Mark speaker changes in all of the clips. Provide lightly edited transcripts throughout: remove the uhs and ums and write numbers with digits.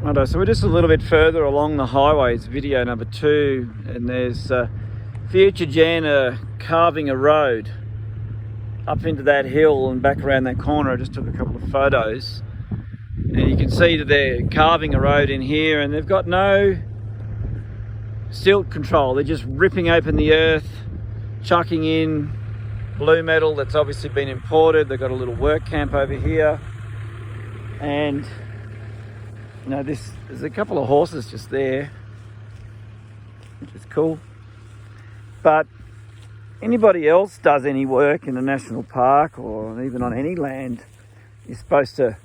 Speaker 1: Righto, so we're just a little bit further along the highway. It's video number 2, and there's Future Gen carving a road up into that hill and back around that corner. I just took a couple of photos, and you can see that they're carving a road in here, and they've got no silt control. They're just ripping open the earth, chucking in blue metal that's obviously been imported. They've got a little work camp over here, and you know, there's a couple of horses just there, which is cool. But anybody else does any work in a national park or even on any land, you're supposed to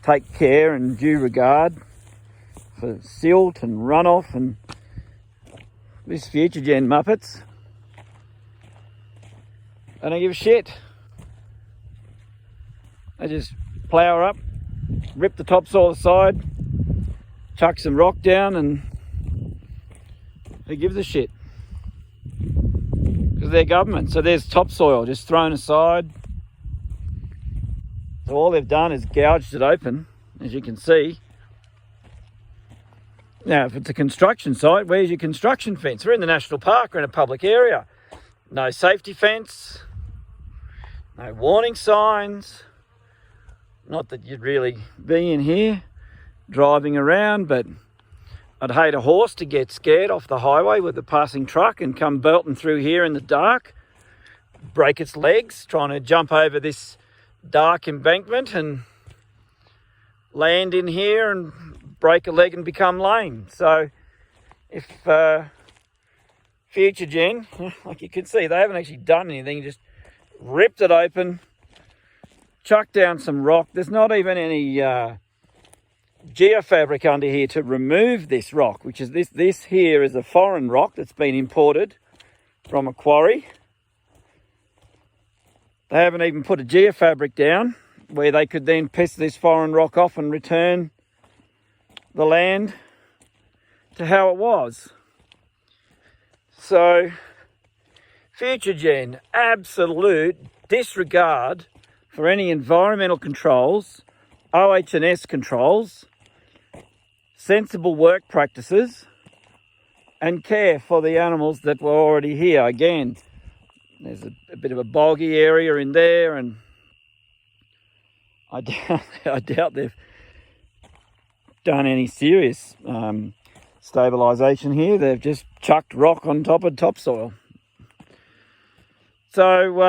Speaker 1: take care and due regard for silt and runoff. And this Future Gen Muppets, they don't give a shit. They just plough up, rip the topsoil aside, chuck some rock down, and who gives a shit? Because they're government. So there's topsoil just thrown aside. So all they've done is gouged it open, as you can see. Now, if it's a construction site, where's your construction fence? We're in the national park, we're in a public area. No safety fence, no warning signs. Not that you'd really be in here driving around, but I'd hate a horse to get scared off the highway with a passing truck and come belting through here in the dark, break its legs trying to jump over this dark embankment and land in here and break a leg and become lame. So if Future Gen, like you can see, they haven't actually done anything, just ripped it open, chuck down some rock. There's not even any geofabric under here to remove this rock, which is this here is a foreign rock that's been imported from a quarry. They haven't even put a geofabric down where they could then piss this foreign rock off and return the land to how it was. So Future Gen, absolute disregard for any environmental controls, OH&S controls, sensible work practices, and care for the animals that were already here. Again, there's a bit of a boggy area in there, and I doubt they've done any serious stabilisation here. They've just chucked rock on top of topsoil. So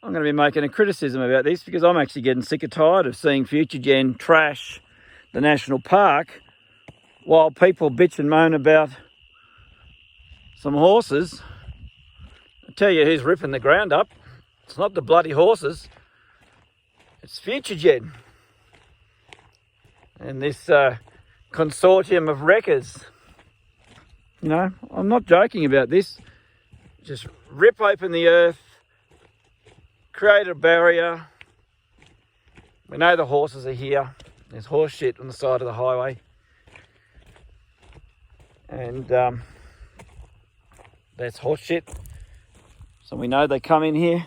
Speaker 1: I'm going to be making a criticism about this because I'm actually getting sick and tired of seeing Future Gen trash the national park while people bitch and moan about some horses. I'll tell you who's ripping the ground up. It's not the bloody horses. It's Future Gen and this consortium of wreckers. You know, I'm not joking about this. Just rip open the earth, create a barrier. We know the horses are here. There's horse shit on the side of the highway. And that's horse shit. So we know they come in here.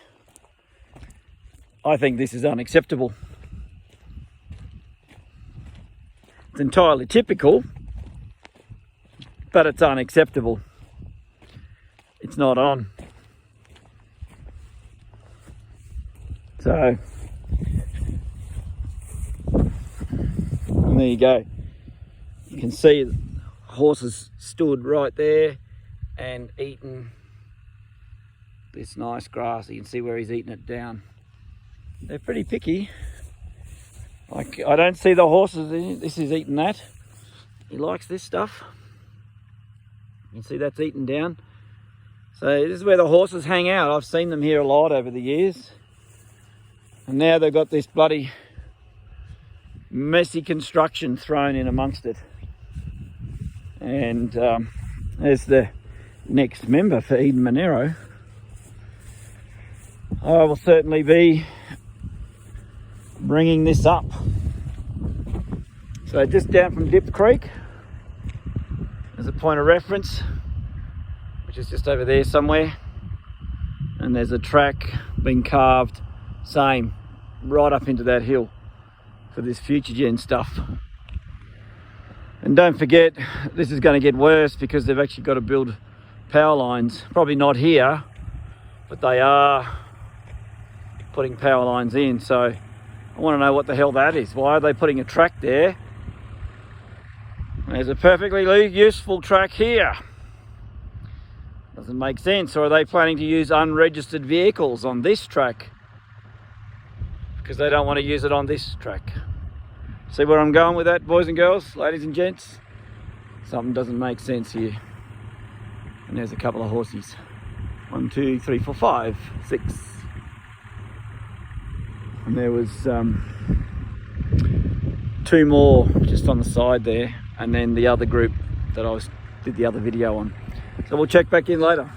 Speaker 1: I think this is unacceptable. It's entirely typical, but it's unacceptable. It's not on. So, and there you go. You can see the horses stood right there and eating this nice grass. You can see where he's eating it down. They're pretty picky. Like, I don't see the horses. This is eating that. He likes this stuff. You can see that's eaten down. So this is where the horses hang out. I've seen them here a lot over the years. And now they've got this bloody messy construction thrown in amongst it. And as the next member for Eden Monero, I will certainly be bringing this up. So just down from Dip Creek, there's a point of reference, which is just over there somewhere. And there's a track being carved, same. right up into that hill for this future gen stuff. And don't forget, this is going to get worse because they've actually got to build power lines. Probably not here, but they are putting power lines in. So I want to know what the hell that is. Why are they putting a track there? There's a perfectly useful track here. Doesn't make sense. Or are they planning to use unregistered vehicles on this track because they don't want to use it on this track? See where I'm going with that, boys and girls, ladies and gents? Something doesn't make sense here. And there's a couple of horses. 1, 2, 3, 4, 5, 6. And there was 2 more just on the side there, and then the other group that I did the other video on. So we'll check back in later.